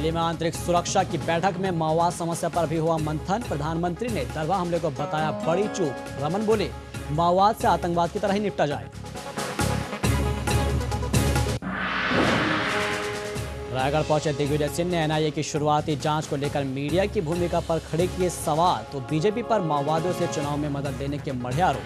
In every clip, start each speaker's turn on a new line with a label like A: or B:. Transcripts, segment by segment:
A: दिल्ली में आंतरिक सुरक्षा की बैठक में माओवाद समस्या पर भी हुआ मंथन। प्रधानमंत्री ने दरभा हमले को बताया बड़ी चूक। रमन बोले, माओवाद से आतंकवाद की तरह ही निपटा जाए। रायगढ़ पहुंचे दिग्विजय सिंह ने एनआईए की शुरुआती जांच को लेकर मीडिया की भूमिका पर खड़े किए सवाल, तो बीजेपी पर माओवादियों से चुनाव में मदद देने के बढ़े आरोप।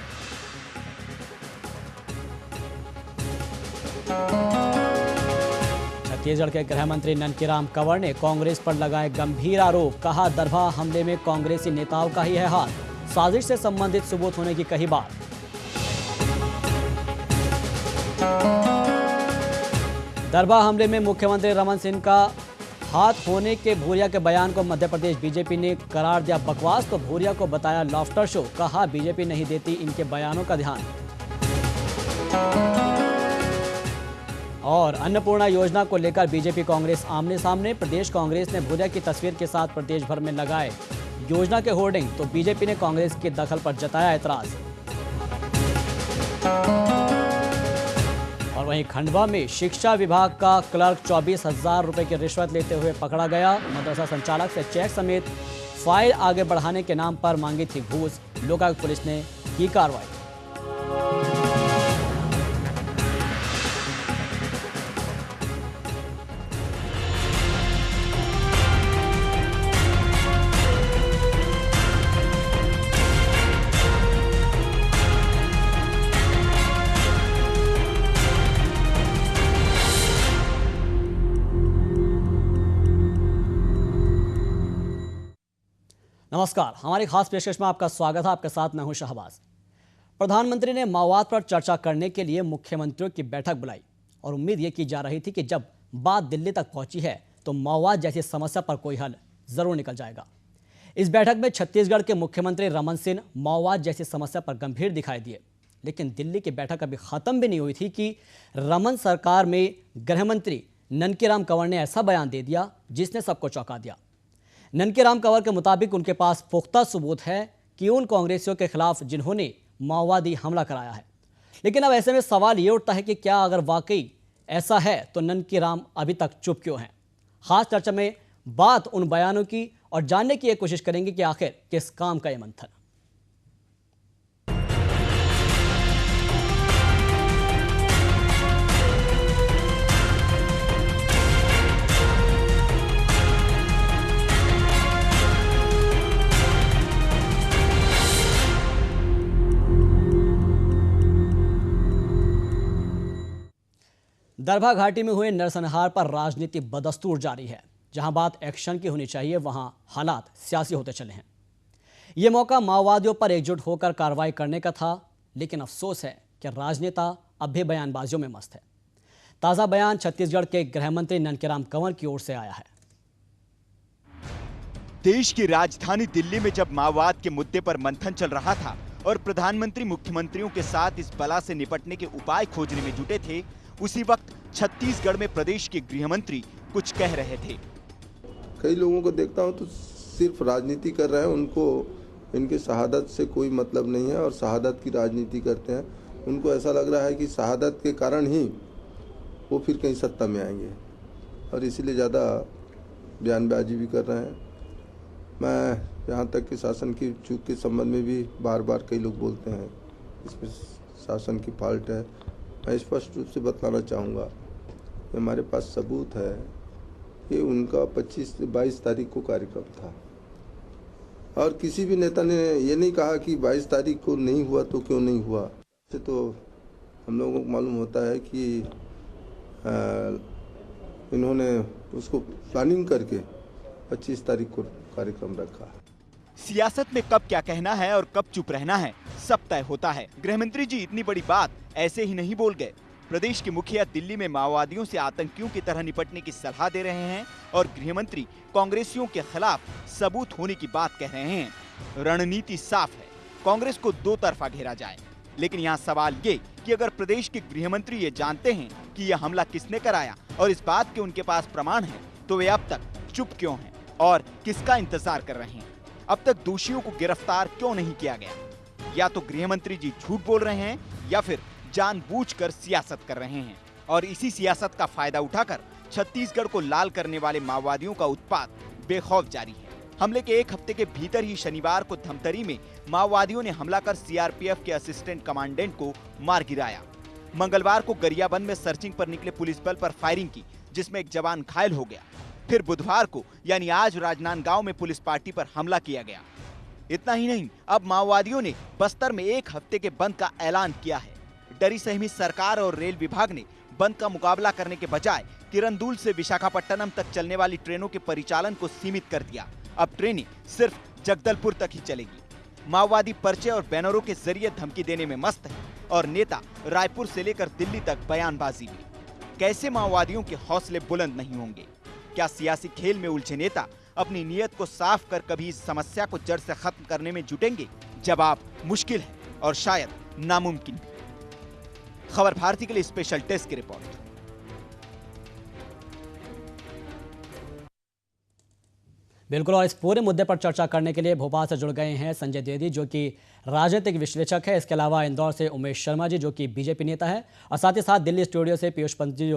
A: छत्तीसगढ़ के गृह मंत्री ननकीराम कंवर ने कांग्रेस पर लगाए गंभीर आरोप। कहा, दरभा हमले में कांग्रेसी नेताओं का ही है हाथ, साजिश से संबंधित सबूत होने की कही बात। दरभा हमले में मुख्यमंत्री रमन सिंह का हाथ होने के भूरिया के बयान को मध्य प्रदेश बीजेपी ने करार दिया बकवास, तो भूरिया को बताया लॉफ्टर शो। कहा, बीजेपी नहीं देती इनके बयानों का ध्यान। और अन्नपूर्णा योजना को लेकर बीजेपी कांग्रेस आमने सामने। प्रदेश कांग्रेस ने भूरिया की तस्वीर के साथ प्रदेश भर में लगाए योजना के होर्डिंग, तो बीजेपी ने कांग्रेस के दखल पर जताया ऐतराज। और वहीं खंडवा में शिक्षा विभाग का क्लर्क 24,000 रुपए की रिश्वत लेते हुए पकड़ा गया। मदरसा संचालक से चेक समेत फाइल आगे बढ़ाने के नाम पर मांगी थी घूस। लोकायुक्त पुलिस ने की कार्रवाई। नमस्कार, हमारी खास पेशकश में आपका स्वागत है। आपके साथ मैं हूं शहबाज। प्रधानमंत्री ने माओवाद पर चर्चा करने के लिए मुख्यमंत्रियों की बैठक बुलाई और उम्मीद ये की जा रही थी कि जब बात दिल्ली तक पहुंची है तो माओवाद जैसी समस्या पर कोई हल जरूर निकल जाएगा। इस बैठक में छत्तीसगढ़ के मुख्यमंत्री रमन सिंह माओवाद जैसी समस्या पर गंभीर दिखाई दिए, लेकिन दिल्ली की बैठक अभी खत्म भी नहीं हुई थी कि रमन सरकार में गृह मंत्री ननकीराम कंवर ने ऐसा बयान दे दिया जिसने सबको चौंका दिया। ननकीराम कंवर के मुताबिक उनके पास पुख्ता सबूत है कि उन कांग्रेसियों के खिलाफ जिन्होंने माओवादी हमला कराया है। लेकिन अब ऐसे में सवाल ये उठता है कि क्या अगर वाकई ऐसा है तो ननकीराम अभी तक चुप क्यों हैं। खास चर्चा में बात उन बयानों की और जानने की एक कोशिश करेंगे कि आखिर किस काम का यह मंथन। दरभा घाटी में हुए नरसंहार पर राजनीति बदस्तूर जारी है। जहां बात एक्शन की होनी चाहिए वहां हालात सियासी होते चले हैं। यह मौका माओवादियों पर एकजुट होकर कार्रवाई करने का था, लेकिन अफसोस है कि राजनेता अब भी बयानबाजियों में मस्त है। ताजा बयान छत्तीसगढ़ के गृह मंत्री ननकीराम कंवर की ओर से आया है।
B: देश की राजधानी दिल्ली में जब माओवाद के मुद्दे पर मंथन चल रहा था और प्रधानमंत्री मुख्यमंत्रियों के साथ इस बला से निपटने के उपाय खोजने में जुटे थे, उसी वक्त छत्तीसगढ़ में प्रदेश के गृह मंत्री कुछ कह रहे थे।
C: कई लोगों को देखता हूं तो सिर्फ राजनीति कर रहे हैं, उनको इनके शहादत से कोई मतलब नहीं है और शहादत की राजनीति करते हैं। उनको ऐसा लग रहा है कि शहादत के कारण ही वो फिर कहीं सत्ता में आएंगे और इसीलिए ज़्यादा बयानबाजी भी कर रहे हैं। मैं यहाँ तक कि शासन की चूक के संबंध में भी बार बार कई लोग बोलते हैं इसमें शासन की फॉल्ट है। मैं स्पष्ट रूप से बताना चाहूँगा कि हमारे पास सबूत है कि उनका 25 से 22 तारीख को कार्यक्रम था और किसी भी नेता ने ये नहीं कहा कि 22 तारीख को नहीं हुआ तो क्यों नहीं हुआ। इससे तो हम लोगों को मालूम होता है कि इन्होंने उसको प्लानिंग करके 25 तारीख को कार्यक्रम रखा।
B: सियासत में कब क्या कहना है और कब चुप रहना है सब तय होता है। गृहमंत्री जी इतनी बड़ी बात ऐसे ही नहीं बोल गए। प्रदेश के मुखिया दिल्ली में माओवादियों से आतंकियों की तरह निपटने की सलाह दे रहे हैं और गृहमंत्री कांग्रेसियों के खिलाफ सबूत होने की बात कह रहे हैं। रणनीति साफ है, कांग्रेस को दो तरफा घेरा जाए। लेकिन यहाँ सवाल ये कि अगर प्रदेश के गृहमंत्री ये जानते हैं कि यह हमला किसने कराया और इस बात के उनके पास प्रमाण है, तो वे अब तक चुप क्यों हैं और किसका इंतजार कर रहे हैं? अब तक दोषियों को गिरफ्तार क्यों नहीं किया गया? या तो गृहमंत्री जी झूठ बोल रहे हैं या फिर जानबूझकर सियासत कर रहे हैं और इसी सियासत का फायदा उठाकर छत्तीसगढ़ को लाल करने वाले माओवादियों का उत्पात बेखौफ जारी है। हमले के एक हफ्ते के भीतर ही शनिवार को धमतरी में माओवादियों ने हमला कर सीआरपीएफ के असिस्टेंट कमांडेंट को मार गिराया। मंगलवार को गरियाबंद में सर्चिंग पर निकले पुलिस बल पर फायरिंग की, जिसमें एक जवान घायल हो गया। फिर बुधवार को यानी आज राजनांदगांव में पुलिस पार्टी पर हमला किया गया। इतना ही नहीं, अब माओवादियों ने बस्तर में एक हफ्ते के बंद का ऐलान किया है। डरी सहमी सरकार और रेल विभाग ने बंद का मुकाबला करने के बजाय किरंदुल से विशाखापट्टनम तक चलने वाली ट्रेनों के परिचालन को सीमित कर दिया। अब ट्रेनें सिर्फ जगदलपुर तक ही चलेगी। माओवादी पर्चे और बैनरों के जरिए धमकी देने में मस्त है और नेता रायपुर से लेकर दिल्ली तक बयानबाजी में। कैसे माओवादियों के हौसले बुलंद नहीं होंगे? क्या सियासी खेल में उलझे नेता अपनी नीयत को साफ कर कभी इस समस्या को जड़ से खत्म करने में जुटेंगे? जवाब मुश्किल है और शायद नामुमकिन भी। खबर भारती के लिए स्पेशल डेस्क की रिपोर्ट।
A: बिल्कुल, और इस पूरे मुद्दे पर चर्चा करने के लिए भोपाल से जुड़ गए हैं संजय द्विवेदी, जो कि राजनीतिक विश्लेषक है। इसके अलावा इंदौर से उमेश शर्मा जी, जो कि बीजेपी नेता है, और साथ ही साथ दिल्ली स्टूडियो से पीयूष पंत जी,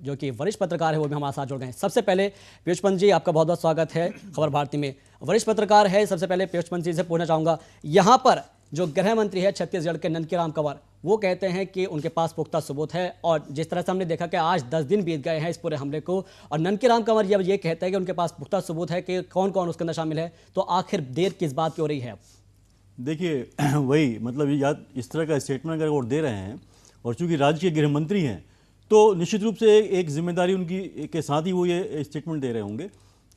A: जो कि वरिष्ठ पत्रकार है, वो भी हमारे साथ जुड़ गए हैं। सबसे पहले पीयूष पंत जी, आपका बहुत बहुत स्वागत है खबर भारती में। वरिष्ठ पत्रकार है, सबसे पहले पीयूष पंत जी से पूछना चाहूँगा, यहाँ पर जो गृह मंत्री है छत्तीसगढ़ के नंदकीराम कंवर, वो कहते हैं कि उनके पास पुख्ता सबूत है, और जिस तरह से हमने देखा कि आज 10 दिन बीत गए हैं इस पूरे हमले को, और नंदकीराम कंवर ये कहते हैं कि उनके पास पुख्ता सबूत है कि कौन कौन उसके अंदर शामिल है, तो आखिर देर किस बात की हो रही है?
D: देखिए, वही मतलब ये इस तरह का स्टेटमेंट अगर वो दे रहे हैं, और चूंकि राज्य के गृह मंत्री हैं, तो निश्चित रूप से एक जिम्मेदारी उनकी के साथ ही वो ये स्टेटमेंट दे रहे होंगे।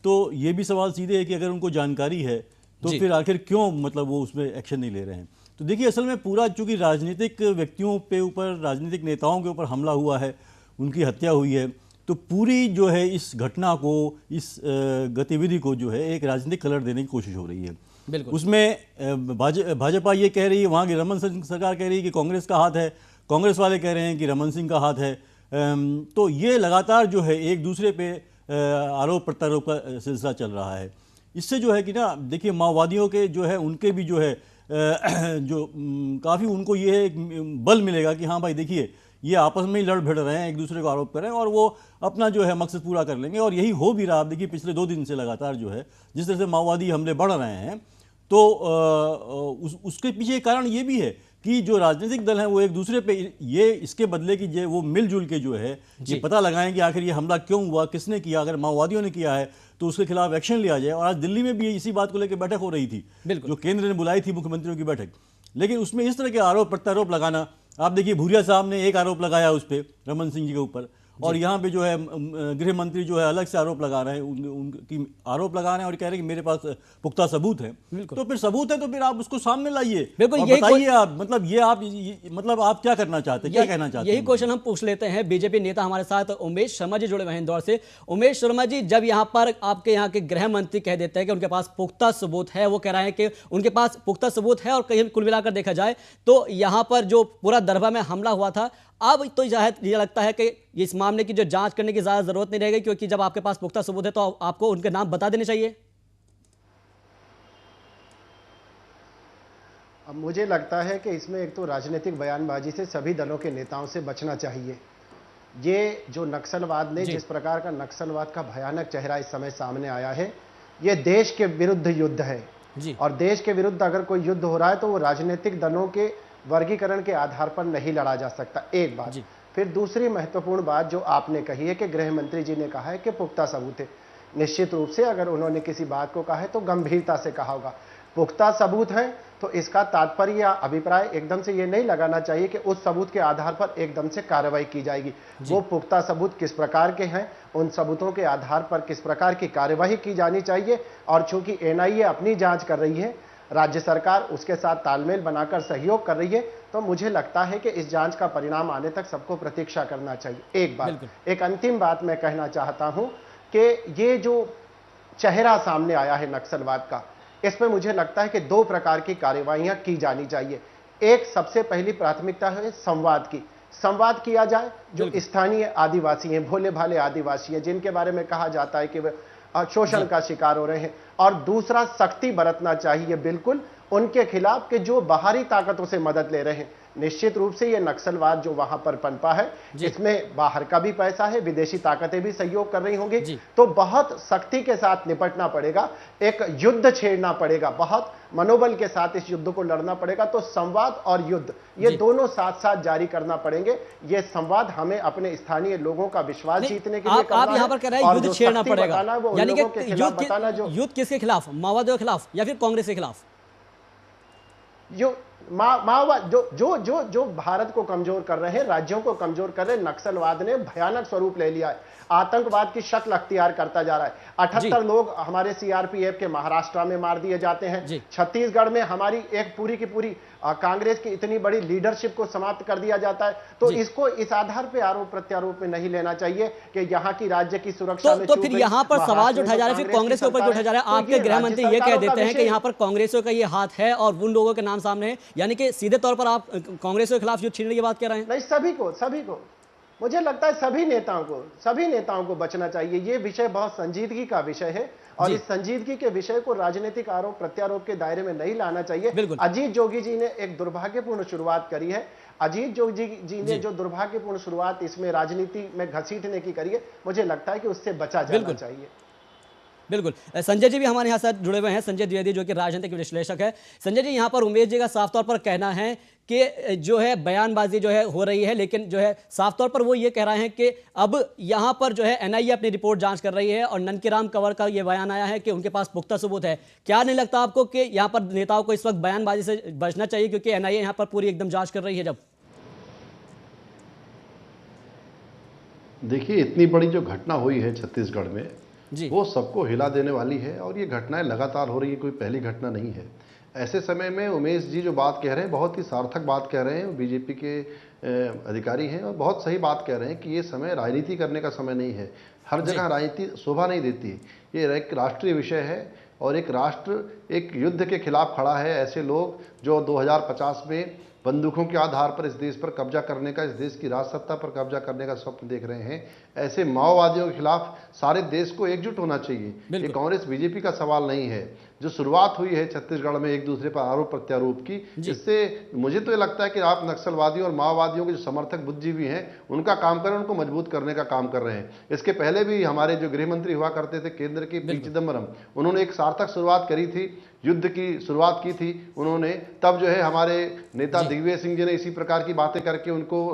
D: तो ये भी सवाल सीधे है कि अगर उनको जानकारी है तो फिर आखिर क्यों मतलब वो उसमें एक्शन नहीं ले रहे हैं। तो देखिए, असल में पूरा चूंकि राजनीतिक व्यक्तियों पे ऊपर, राजनीतिक नेताओं के ऊपर हमला हुआ है, उनकी हत्या हुई है, तो पूरी जो है इस घटना को, इस गतिविधि को जो है एक राजनीतिक कलर देने की कोशिश हो रही है।
A: बिल्कुल,
D: उसमें भाजपा ये कह रही है, वहाँ की रमन सिंह सरकार कह रही है कि कांग्रेस का हाथ है, कांग्रेस वाले कह रहे हैं कि रमन सिंह का हाथ है। तो ये लगातार जो है एक दूसरे पे आरोप प्रत्यारोप का सिलसिला चल रहा है। इससे जो है कि ना, देखिए, माओवादियों के जो है उनके भी जो है जो काफ़ी उनको ये एक बल मिलेगा कि हाँ भाई देखिए, ये आपस में ही लड़ भिड़ रहे हैं, एक दूसरे को आरोप कर रहे हैं, और वो अपना जो है मकसद पूरा कर लेंगे। और यही हो भी रहा। आप देखिए, पिछले 2 दिन से लगातार जो है जिस तरह से माओवादी हमले बढ़ रहे हैं, तो उसके पीछे कारण ये भी है कि जो राजनीतिक दल हैं वो एक दूसरे पे ये इसके बदले की जो वो मिलजुल के जो है ये पता लगाएं कि आखिर ये हमला क्यों हुआ, किसने किया। अगर माओवादियों ने किया है तो उसके खिलाफ एक्शन लिया जाए। और आज दिल्ली में भी इसी बात को लेकर बैठक हो रही थी, जो केंद्र ने बुलाई थी, मुख्यमंत्रियों की बैठक। लेकिन उसमें इस तरह के आरोप प्रत्यारोप लगाना, आप देखिए भूरिया साहब ने एक आरोप लगाया उस पर, रमन सिंह जी के ऊपर, और यहाँ पे जो है गृह मंत्री जो है अलग से आरोप लगा रहे हैं, उनकी आरोप लगा रहे हैं और कह रहे हैं कि मेरे पास पुख्ता सबूत है। तो फिर सबूत है तो फिर आप उसको सामने लाइए, बिल्कुल बताइए आप, मतलब ये आप मतलब आप क्या करना चाहते हैं, क्या कहना चाहते हैं?
A: यही क्वेश्चन हम पूछ लेते हैं। बीजेपी नेता हमारे साथ उमेश शर्मा जी जुड़े हुए हैं इंदौर से। उमेश शर्मा जी, जब यहाँ पर आपके यहाँ के गृह मंत्री कह देते हैं कि उनके पास पुख्ता सबूत है, वो कह रहे हैं कि उनके पास पुख्ता सबूत है, और कहीं कुल मिलाकर देखा जाए तो यहाँ पर जो पूरा दरभा में हमला हुआ था, अब तो ये लगता है कि इस मामले की जो जांच करने की ज्यादा जरूरत नहीं रहेगी, क्योंकि जब आपके पास पुख्ता सबूत है तो आपको उनके नाम बता देने चाहिए।
E: अब मुझे लगता है कि इसमें एक तो राजनीतिक बयानबाजी से सभी दलों के नेताओं से बचना चाहिए। ये जो नक्सलवाद ने, जिस प्रकार का नक्सलवाद का भयानक चेहरा इस समय सामने आया है, ये देश के विरुद्ध युद्ध है जी। और देश के विरुद्ध अगर कोई युद्ध हो रहा है तो वो राजनीतिक दलों के वर्गीकरण के आधार पर नहीं लड़ा जा सकता, एक बात। फिर दूसरी महत्वपूर्ण बात जो आपने कही है कि गृह मंत्री जी ने कहा है कि पुख्ता सबूत है। निश्चित रूप से अगर उन्होंने किसी बात को कहा है तो गंभीरता से कहा होगा। पुख्ता सबूत है तो इसका तात्पर्य या अभिप्राय एकदम से ये नहीं लगाना चाहिए कि उस सबूत के आधार पर एकदम से कार्रवाई की जाएगी। वो पुख्ता सबूत किस प्रकार के हैं, उन सबूतों के आधार पर किस प्रकार की कार्यवाही की जानी चाहिए। और चूंकि एनआईए अपनी जांच कर रही है, राज्य सरकार उसके साथ तालमेल बनाकर सहयोग कर रही है, तो मुझे लगता है कि इस जांच का परिणाम आने तक सबको प्रतीक्षा करना चाहिए। एक बात, एक अंतिम बात मैं कहना चाहता हूं कि ये जो चेहरा सामने आया है नक्सलवाद का, इसमें मुझे लगता है कि 2 प्रकार की कार्यवाहियां की जानी चाहिए। एक, सबसे पहली प्राथमिकता है संवाद की। संवाद किया जाए, जो स्थानीय आदिवासी हैं, भोले भाले आदिवासी हैं, जिनके बारे में कहा जाता है कि वे शोषण का शिकार हो रहे हैं। और दूसरा, सख्ती बरतना चाहिए बिल्कुल उनके खिलाफ कि जो बाहरी ताकतों से मदद ले रहे हैं। निश्चित रूप से ये नक्सलवाद जो वहां पर पनपा है, इसमें बाहर का भी पैसा है, विदेशी ताकतें भी सहयोग कर रही होंगी, तो बहुत सख्ती के साथ निपटना पड़ेगा, एक युद्ध छेड़ना पड़ेगा, बहुत मनोबल के साथ इस युद्ध को लड़ना पड़ेगा। तो संवाद और युद्ध ये दोनों साथ साथ जारी करना पड़ेंगे। ये संवाद हमें अपने स्थानीय लोगों का विश्वास जीतने के लिए करना है।
A: आप यहाँ पर कह रहे हैं युद्ध छेड़ना पड़ेगा, यानी कि युद्ध किसके खिलाफ? माओवादियों के खिलाफ या फिर कांग्रेस के खिलाफ?
E: माओवाद जो भारत को कमजोर कर रहे हैं, राज्यों को कमजोर कर रहे हैं, नक्सलवाद ने भयानक स्वरूप ले लिया है, आतंकवाद की शक्ल अख्तियार करता जा रहा है। 78 लोग हमारे सीआरपीएफ के महाराष्ट्र में मार दिए जाते हैं। छत्तीसगढ़ में हमारी एक पूरी की पूरी कांग्रेस की इतनी बड़ी लीडरशिप को समाप्त कर दिया जाता है। तो इसको इस आधार पे आरोप प्रत्यारोप में नहीं लेना चाहिए कि यहाँ की राज्य की सुरक्षा में
A: तो फिर यहाँ पर सवाल जो उठाया जा रहा है, फिर कांग्रेस के ऊपर जो उठाया जा रहा है, आपके गृह मंत्री ये कह देते हैं कि यहाँ पर कांग्रेसियों का ये हाथ है और उन लोगों के नाम सामने है, यानी कि सीधे तौर पर आप कांग्रेस के खिलाफ युद्ध छेड़ने की बात कह रहे हैं?
E: नहीं, सभी को मुझे लगता है सभी नेताओं को बचना चाहिए। ये विषय बहुत संजीदगी का विषय है और इस संजीदगी के विषय को राजनीतिक आरोप प्रत्यारोप के दायरे में नहीं लाना चाहिए। अजीत जोगी जी ने एक दुर्भाग्यपूर्ण शुरुआत करी है। अजीत जोगी जी ने जो दुर्भाग्यपूर्ण शुरुआत इसमें राजनीति में घसीटने की करी है, मुझे लगता है कि उससे बचा जाना चाहिए।
A: बिल्कुल। संजय जी भी हमारे यहाँ साथ जुड़े हुए हैं, संजय द्विवेदी जो कि राजनीतिक विश्लेषक है। संजय जी, यहाँ पर उमेश जी का साफ तौर पर कहना है कि जो है बयानबाजी जो है हो रही है, लेकिन जो है साफ तौर पर वो ये कह रहे हैं कि अब यहाँ पर जो है एनआईए अपनी रिपोर्ट जांच कर रही है और ननकीराम कंवर का ये बयान आया है कि उनके पास पुख्ता सबूत है। क्या नहीं लगता आपको कि यहाँ पर नेताओं को इस वक्त बयानबाजी से बचना चाहिए, क्योंकि एनआईए यहाँ पर पूरी एकदम जाँच कर रही है? जब
F: देखिए, इतनी बड़ी जो घटना हुई है छत्तीसगढ़ में, वो सबको हिला देने वाली है और ये घटनाएं लगातार हो रही है, कोई पहली घटना नहीं है। ऐसे समय में उमेश जी जो बात कह रहे हैं, बहुत ही सार्थक बात कह रहे हैं, बीजेपी के अधिकारी हैं और बहुत सही बात कह रहे हैं कि ये समय राजनीति करने का समय नहीं है। हर जगह राजनीति शोभा नहीं देती। ये एक राष्ट्रीय विषय है और एक राष्ट्र एक युद्ध के खिलाफ खड़ा है। ऐसे लोग जो 2050 में बंदूकों के आधार पर इस देश पर कब्जा करने का, इस देश की राज सत्ता पर कब्जा करने का स्वप्न देख रहे हैं, ऐसे माओवादियों के खिलाफ सारे देश को एकजुट होना चाहिए। ये कांग्रेस बीजेपी का सवाल नहीं है। जो शुरुआत हुई है छत्तीसगढ़ में एक दूसरे पर आरोप प्रत्यारोप की, इससे मुझे तो ये लगता है कि आप नक्सलवादियों और माओवादियों के जो समर्थक बुद्धिजीवी हैं उनका काम करें, उनको मजबूत करने का काम कर रहे हैं। इसके पहले भी हमारे जो गृह मंत्री हुआ करते थे केंद्र के, पी चिदम्बरम, उन्होंने एक सार्थक शुरुआत करी थी, युद्ध की शुरुआत की थी उन्होंने। तब जो है हमारे नेता दिग्विजय सिंह जी ने इसी प्रकार की बातें करके उनको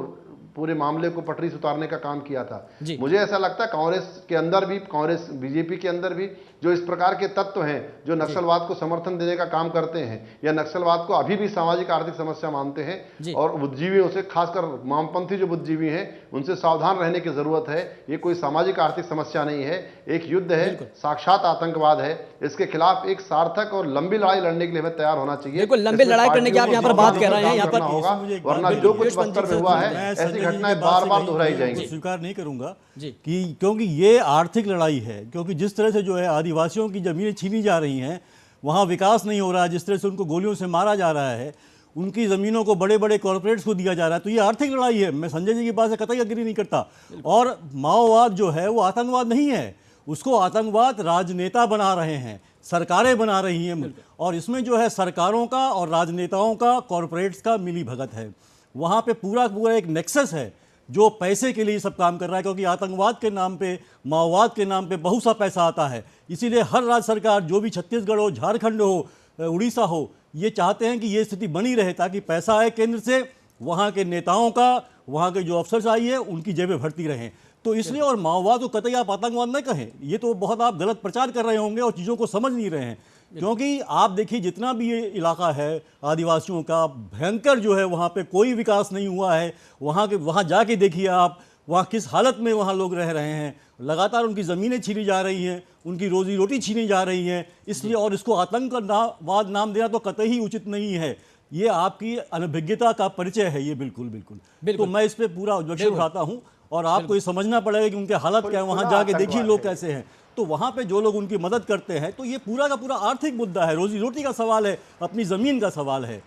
F: पूरे मामले को पटरी से उतारने का काम किया था। मुझे ऐसा लगता है कांग्रेस के अंदर भी, कांग्रेस बीजेपी के अंदर भी जो इस प्रकार के तत्व हैं जो नक्सलवाद को समर्थन देने का काम करते हैं या नक्सलवाद को अभी भी सामाजिक आर्थिक समस्या मानते हैं और बुद्धिजीवियों से, खासकर वामपंथी जो बुद्धिजीवी हैं, उनसे सावधान रहने की जरूरत है। ये कोई सामाजिक आर्थिक समस्या नहीं है, एक युद्ध है, साक्षात आतंकवाद है। इसके खिलाफ एक सार्थक और लंबी लड़ाई लड़ने के लिए हमें तैयार होना चाहिए।
A: बिल्कुल, लंबी लड़ाई करने की आप यहाँ पर बात कर रहे हैं, यहाँ पर
F: वरना जो कुछ बस्तर में हुआ है ऐसी घटनाएं बार बार दोहराई जाएंगी।
D: स्वीकार नहीं करूंगा कि क्योंकि ये आर्थिक लड़ाई है, क्योंकि जिस तरह से जो है आदिवासियों की जमीनें छीनी जा रही हैं, वहाँ विकास नहीं हो रहा है, जिस तरह से उनको गोलियों से मारा जा रहा है, उनकी ज़मीनों को बड़े बड़े कॉरपोरेट्स को दिया जा रहा है, तो ये आर्थिक लड़ाई है। मैं संजय जी की बात से कतई अग्री नहीं करता। और माओवाद जो है वो आतंकवाद नहीं है, उसको आतंकवाद राजनेता बना रहे हैं, सरकारें बना रही हैं, और इसमें जो है सरकारों का और राजनेताओं का, कॉरपोरेट्स का मिली भगत है। वहाँ पे पूरा एक नेक्सस है जो पैसे के लिए सब काम कर रहा है, क्योंकि आतंकवाद के नाम पे, माओवाद के नाम पे बहुत सा पैसा आता है। इसीलिए हर राज्य सरकार, जो भी छत्तीसगढ़ हो, झारखंड हो, उड़ीसा हो, ये चाहते हैं कि ये स्थिति बनी रहे ताकि पैसा आए केंद्र से, वहाँ के नेताओं का, वहाँ के जो अफसर आइए उनकी जेबें भरती रहें। तो इसलिए, और माओवाद को कतई आप आतंकवाद न कहें, ये तो बहुत आप गलत प्रचार कर रहे होंगे और चीज़ों को समझ नहीं रहे हैं। क्योंकि आप देखिए जितना भी ये इलाका है आदिवासियों का, भयंकर जो है, वहाँ पे कोई विकास नहीं हुआ है। वहाँ जाके देखिए आप, वहाँ किस हालत में वहाँ लोग रह रहे हैं। लगातार उनकी ज़मीनें छीनी जा रही हैं, उनकी रोजी रोटी छीनी जा रही हैं। इसलिए, और इसको आतंकवाद नाम देना तो कतई ही उचित नहीं है। ये आपकी अनभिज्ञता का परिचय है, ये बिल्कुल। तो मैं इस पर पूरा ऑब्जेक्शन उठाता हूँ और आपको ये समझना पड़ेगा कि उनके हालत क्या है। वहाँ जाके देखिए लोग कैसे हैं। तो वहाँ पे जो लोग उनकी मदद करते हैं, तो ये पूरा का पूरा आर्थिक मुद्दा है, रोजी रोटी का सवाल है, अपनी ज़मीन का सवाल है।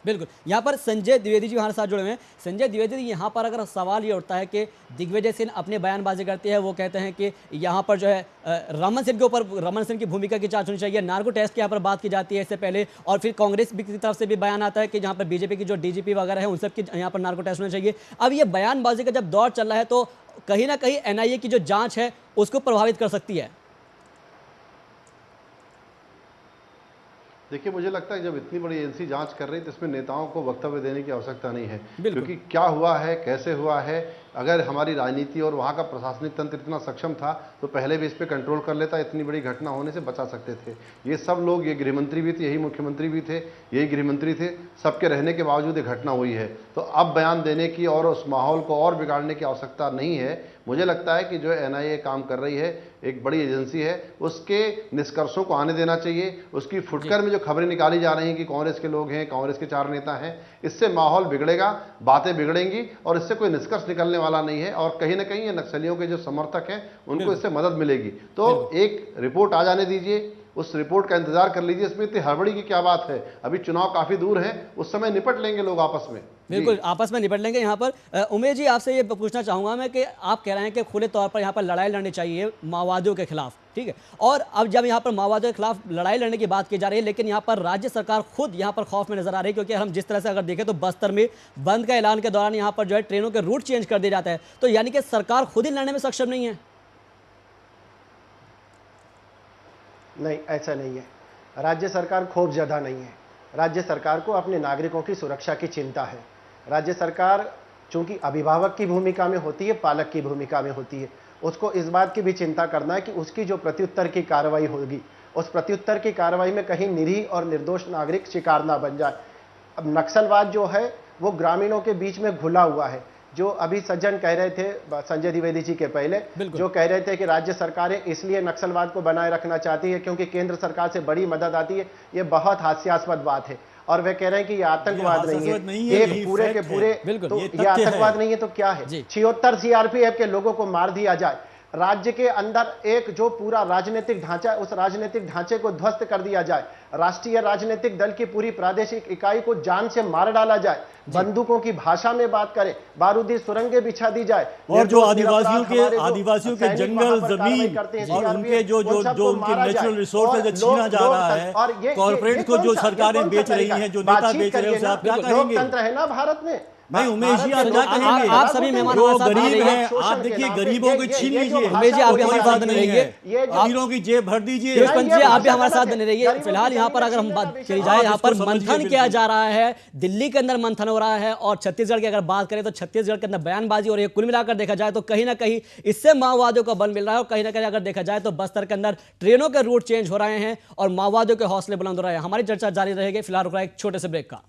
A: बिल्कुल। यहाँ पर संजय द्विवेदी जी हमारे साथ जुड़े हुए हैं। संजय द्विवेदी जी, यहाँ पर अगर सवाल ये उठता है कि दिग्विजय सिंह अपने बयानबाजी करते हैं, वो कहते हैं कि यहाँ पर जो है रमन सिंह के ऊपर रमन सिंह की भूमिका की जांच होनी चाहिए, नार्को टेस्ट की यहाँ पर बात की जाती है इससे पहले, और फिर कांग्रेस की तरफ से भी बयान आता है कि जहाँ पर बीजेपी की जो डीजीपी वगैरह है उन सब की यहाँ पर नार्को टेस्ट होना चाहिए। अब ये बयानबाजी का जब दौर चल रहा है तो कहीं ना कहीं एनआईए की जो जाँच है उसको प्रभावित कर सकती है।
F: देखिए, मुझे लगता है जब इतनी बड़ी एजेंसी जांच कर रही है तो इसमें नेताओं को वक्तव्य देने की आवश्यकता नहीं है, क्योंकि क्या हुआ है, कैसे हुआ है, अगर हमारी राजनीति और वहाँ का प्रशासनिक तंत्र इतना सक्षम था तो पहले भी इस पर कंट्रोल कर लेता, इतनी बड़ी घटना होने से बचा सकते थे। ये सब लोग, ये गृहमंत्री भी थे, यही मुख्यमंत्री भी थे, यही गृहमंत्री थे, सबके रहने के बावजूद ये घटना हुई है। तो अब बयान देने की और उस माहौल को और बिगाड़ने की आवश्यकता नहीं है। मुझे लगता है कि जो एनआईए काम कर रही है, एक बड़ी एजेंसी है, उसके निष्कर्षों को आने देना चाहिए। उसकी फुटकर में जो खबरें निकाली जा रही हैं कि कांग्रेस के लोग हैं, कांग्रेस के 4 नेता हैं, इससे माहौल बिगड़ेगा, बातें बिगड़ेंगी और इससे कोई निष्कर्ष निकलने वाला नहीं है। और कहीं ना कहीं ये नक्सलियों के जो समर्थक हैं उनको इससे मदद मिलेगी। तो एक रिपोर्ट आ जाने दीजिए, उस रिपोर्ट का इंतजार कर लीजिए। इसमें इतनी हड़बड़ी की क्या बात है, अभी चुनाव काफी दूर है, उस समय निपट लेंगे लोग आपस में।
A: बिल्कुल, आपस में निपट लेंगे। यहाँ पर उमेश जी, आपसे ये पूछना चाहूंगा मैं कि आप कह रहे हैं कि खुले तौर पर यहाँ पर लड़ाई लड़नी चाहिए माओवादियों के खिलाफ, ठीक है, और अब जब यहाँ पर माओवादियों के खिलाफ लड़ाई लड़ने की बात की जा रही है, लेकिन यहाँ पर राज्य सरकार खुद यहाँ पर खौफ में नजर आ रही है, क्योंकि हम जिस तरह से अगर देखें तो बस्तर में बंद का ऐलान के दौरान यहाँ पर जो है ट्रेनों के रूट चेंज कर दिया जाता है, तो यानी कि सरकार खुद ही लड़ने में सक्षम नहीं है।
E: नहीं, ऐसा नहीं है। राज्य सरकार खौफ ज़्यादा नहीं है। राज्य सरकार को अपने नागरिकों की सुरक्षा की चिंता है। राज्य सरकार चूंकि अभिभावक की भूमिका में होती है, पालक की भूमिका में होती है, उसको इस बात की भी चिंता करना है कि उसकी जो प्रत्युत्तर की कार्रवाई होगी, उस प्रत्युत्तर की कार्रवाई में कहीं निरीह और निर्दोष नागरिक शिकार ना बन जाए। अब नक्सलवाद जो है वो ग्रामीणों के बीच में घुला हुआ है। जो अभी सज्जन कह रहे थे, संजय द्विवेदी जी के पहले, जो कह रहे थे कि राज्य सरकारें इसलिए नक्सलवाद को बनाए रखना चाहती है क्योंकि केंद्र सरकार से बड़ी मदद आती है, ये बहुत हास्यास्पद बात है। और वे कह रहे हैं कि ये आतंकवाद नहीं है, एक पूरे के पूरे, तो ये आतंकवाद नहीं है तो क्या है? 76 सीआरपीएफ के लोगों को मार दिया जाए, राज्य के अंदर एक जो पूरा राजनीतिक ढांचा है उस राजनीतिक ढांचे को ध्वस्त कर दिया जाए, राष्ट्रीय राजनीतिक दल की पूरी प्रादेशिक इकाई को जान से मार डाला जाए, बंदूकों की भाषा में बात करें, बारूदी सुरंगें बिछा दी जाए,
D: और जो आदिवासियों के जंगल जमीन और उनके जो उनके नेचुरल रिसोर्सेज छीना जा रहा है, कॉर्पोरेट को जो सरकारें बेच रही हैं, जो नेता बेच रहे हैं, उसे आप क्या कहेंगे?
E: लोकतंत्र है ना भारत में।
D: नहीं उमेश जी, आप क्या कहेंगे?
A: आप सभी मेहमान
D: गरीब हैं, आप देखिए गरीबों को छीन लीजिए।
A: उमेश जी, आप भी हमारे साथ बने रहिए,
D: अमीरों की जेब भर दीजिए।
A: पंत जी, आप भी हमारे साथ बने रहिए। फिलहाल यहाँ पर अगर हम बात करी जाए, यहाँ पर मंथन किया जा रहा है, दिल्ली के अंदर मंथन हो रहा है, और छत्तीसगढ़ की अगर बात करें तो छत्तीसगढ़ के अंदर बयानबाजी हो रही है। कुल मिलाकर देखा जाए तो कहीं ना कहीं इससे माओवादियों को बल मिल रहा है, और कहीं ना कहीं अगर देखा जाए तो बस्तर के अंदर ट्रेनों के रूट चेंज हो रहे हैं और माओवादियों के हौसले बुलंद हो रहे हैं। हमारी चर्चा जारी रहेगी, फिलहाल रुक रहा है एक छोटे से ब्रेक का।